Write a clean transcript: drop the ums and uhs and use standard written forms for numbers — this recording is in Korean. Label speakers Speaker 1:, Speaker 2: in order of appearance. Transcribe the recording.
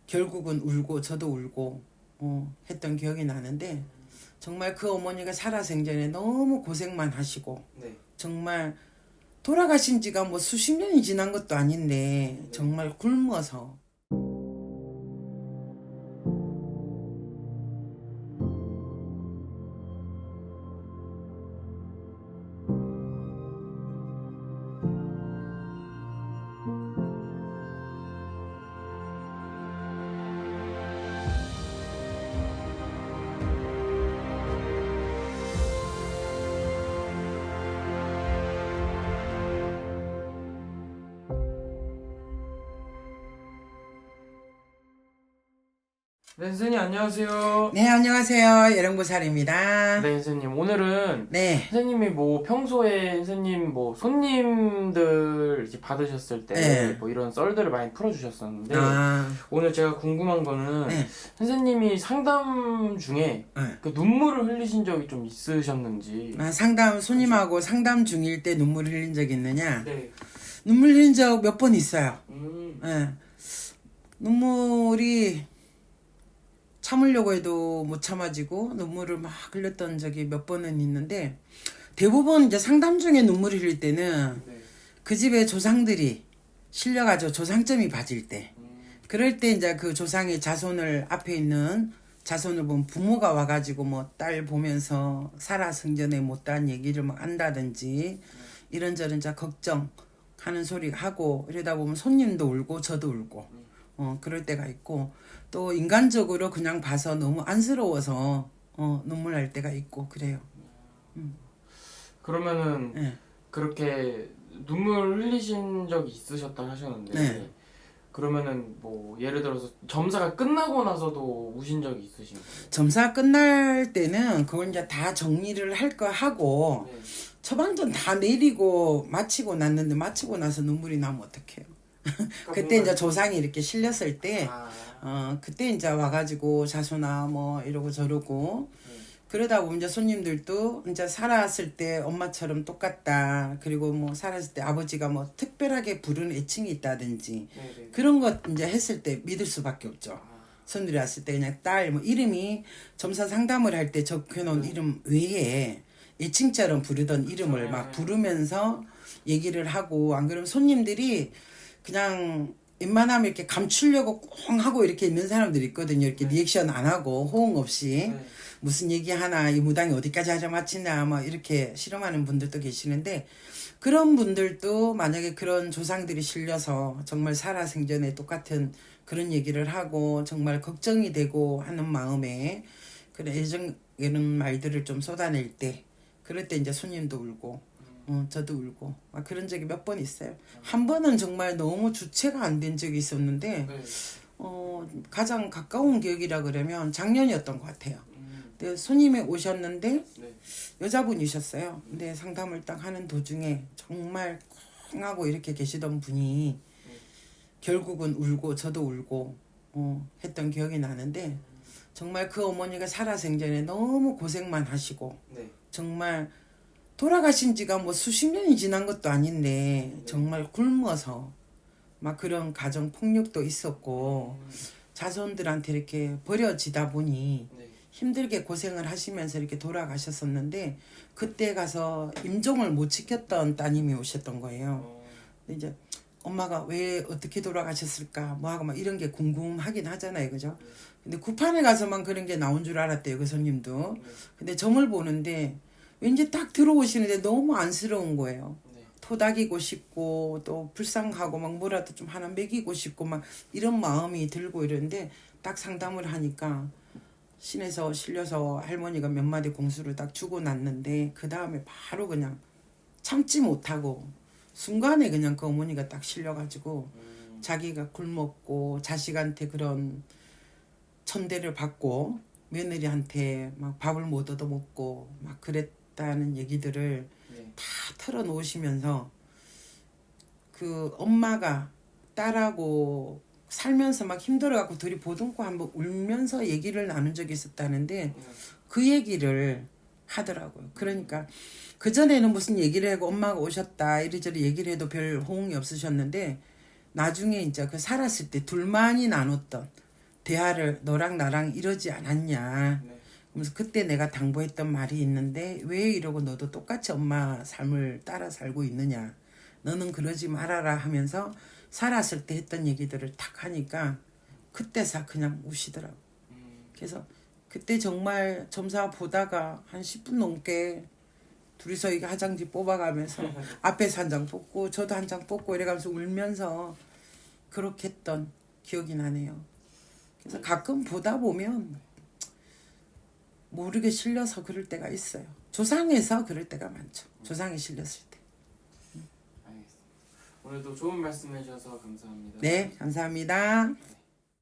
Speaker 1: 결국은 울고 저도 울고 했던 기억이 나는데 정말 그 어머니가 살아생전에 너무 고생만 하시고
Speaker 2: 네.
Speaker 1: 정말 돌아가신 지가 뭐 수십 년이 지난 것도 아닌데
Speaker 2: 네.
Speaker 1: 정말 굶어서
Speaker 2: 네, 선생님 안녕하세요.
Speaker 1: 네, 안녕하세요. 여령보살입니다.
Speaker 2: 네, 선생님 오늘은
Speaker 1: 네.
Speaker 2: 선생님이 뭐 평소에 선생님 뭐 손님들 이제 받으셨을 때
Speaker 1: 네.
Speaker 2: 뭐 이런 썰들을 많이 풀어주셨었는데
Speaker 1: 아,
Speaker 2: 오늘 제가 궁금한 거는
Speaker 1: 네.
Speaker 2: 선생님이 상담 중에
Speaker 1: 네.
Speaker 2: 그 눈물을 흘리신 적이 좀 있으셨는지.
Speaker 1: 상담 손님하고 상담 중일 때 눈물 흘린 적 있느냐?
Speaker 2: 네.
Speaker 1: 눈물 흘린 적 몇 번 있어요.
Speaker 2: 네.
Speaker 1: 눈물이 참으려고 해도 못 참아지고 눈물을 막 흘렸던 적이 몇 번은 있는데 대부분 이제 상담 중에 눈물 흘릴 때는
Speaker 2: 네.
Speaker 1: 그 집에 조상들이 실려가지고 조상점이 봐질 때 그럴 때 이제 그 조상의 자손을 앞에 있는 자손을 보면 부모가 와가지고 뭐 딸 보면서 살아생전에 못한 얘기를 막 한다든지 이런저런 이제 걱정하는 소리 하고 이러다 보면 손님도 울고 저도 울고 그럴 때가 있고 또 인간적으로 그냥 봐서 너무 안쓰러워서 눈물 날 때가 있고 그래요.
Speaker 2: 그러면은
Speaker 1: 네.
Speaker 2: 그렇게 눈물 흘리신 적이 있으셨다 하셨는데
Speaker 1: 네.
Speaker 2: 그러면은 뭐 예를 들어서 점사가 끝나고 나서도 우신 적이 있으신가요?
Speaker 1: 점사 끝날 때는 그걸 이제 다 정리를 할 거 하고
Speaker 2: 네.
Speaker 1: 처방전 다 내리고 마치고 났는데 마치고 나서 눈물이 나면 어떡해요. 그때 이제 조상이 이렇게 실렸을 때 그때 이제 와가지고 자손아 뭐 이러고 저러고 그러다 보면 이제 손님들도 이제 살았을 때 엄마처럼 똑같다. 그리고 뭐 살았을 때 아버지가 뭐 특별하게 부르는 애칭이 있다든지
Speaker 2: 네네.
Speaker 1: 그런 것 이제 했을 때 믿을 수밖에 없죠. 손들이 왔을 때 그냥 딸 뭐 이름이 점사 상담을 할 때 적혀놓은 이름 외에 애칭처럼 부르던 이름을 막 부르면서 얘기를 하고 안 그러면 손님들이 그냥 웬만하면 이렇게 감추려고 꽁 하고 이렇게 있는 사람들이 있거든요. 이렇게 리액션 안 하고 호응 없이 무슨 얘기 하나 이 무당이 어디까지 하자 마치냐 뭐 이렇게 실험하는 분들도 계시는데 그런 분들도 만약에 그런 조상들이 실려서 정말 살아생전에 똑같은 그런 얘기를 하고 정말 걱정이 되고 하는 마음에 그런 애정 이런 말들을 좀 쏟아낼 때 그럴 때 이제 손님도 울고 저도 울고 막 그런 적이 몇 번 있어요. 한 번은 정말 너무 주체가 안 된 적이 있었는데
Speaker 2: 네.
Speaker 1: 가장 가까운 기억이라 그러면 작년이었던 것 같아요. 근데 손님이 오셨는데
Speaker 2: 네.
Speaker 1: 여자분이셨어요. 근데 상담을 딱 하는 도중에 정말 콩 하고 이렇게 계시던 분이 결국은 울고 저도 울고 했던 기억이 나는데 정말 그 어머니가 살아생전에 너무 고생만 하시고
Speaker 2: 네.
Speaker 1: 정말 돌아가신 지가 뭐 수십 년이 지난 것도 아닌데 정말 굶어서 막 그런 가정 폭력도 있었고 자손들한테 이렇게 버려지다 보니
Speaker 2: 네.
Speaker 1: 힘들게 고생을 하시면서 이렇게 돌아가셨었는데 그때 가서 임종을 못 지켰던 따님이 오셨던 거예요. 근데 이제 엄마가 왜 어떻게 돌아가셨을까 뭐 하고 막 이런 게 궁금하긴 하잖아요, 그죠? 근데 구판에 가서만 그런 게 나온 줄 알았대요, 그 손님도. 근데 점을 보는데 왠지 딱 들어오시는데 너무 안쓰러운 거예요.
Speaker 2: 네.
Speaker 1: 토닥이고 싶고 또 불쌍하고 막 뭐라도 좀 하나 먹이고 싶고 막 이런 마음이 들고 이러는데 딱 상담을 하니까 신에서 실려서 할머니가 몇 마디 공수를 딱 주고 났는데 그 다음에 바로 그냥 참지 못하고 순간에 그냥 그 어머니가 딱 실려가지고 자기가 굶었고 자식한테 그런 천대를 받고 며느리한테 막 밥을 못 얻어먹고 막 그랬다는 얘기들을
Speaker 2: 네.
Speaker 1: 다 털어놓으시면서 그 엄마가 딸하고 살면서 막 힘들어갖고 둘이 보듬고 한번 울면서 얘기를 나눈 적이 있었다는데 그 얘기를 하더라고요. 그러니까 그전에는 무슨 얘기를 하고 엄마가 오셨다 이리저리 얘기를 해도 별 호응이 없으셨는데 나중에 이제 그 살았을 때 둘만이 나눴던 대화를 너랑 나랑 이러지 않았냐.
Speaker 2: 네.
Speaker 1: 그래서 그때 내가 당부했던 말이 있는데 왜 이러고 너도 똑같이 엄마 삶을 따라 살고 있느냐. 너는 그러지 말아라 하면서 살았을 때 했던 얘기들을 탁 하니까 그때서 그냥 우시더라고. 그래서 그때 정말 점사 보다가 한 10분 넘게 둘이서 이게 화장지 뽑아가면서 앞에서 한 장 뽑고 저도 한 장 뽑고 이래가면서 울면서 그렇게 했던 기억이 나네요. 그래서 가끔 보다 보면 모르게 실려서 그럴 때가 있어요. 조상에서 그럴 때가 많죠. 조상에 실렸을 때.
Speaker 2: 알겠습니다. 오늘도 좋은 말씀 해주셔서 감사합니다.
Speaker 1: 네, 감사합니다.
Speaker 2: 네.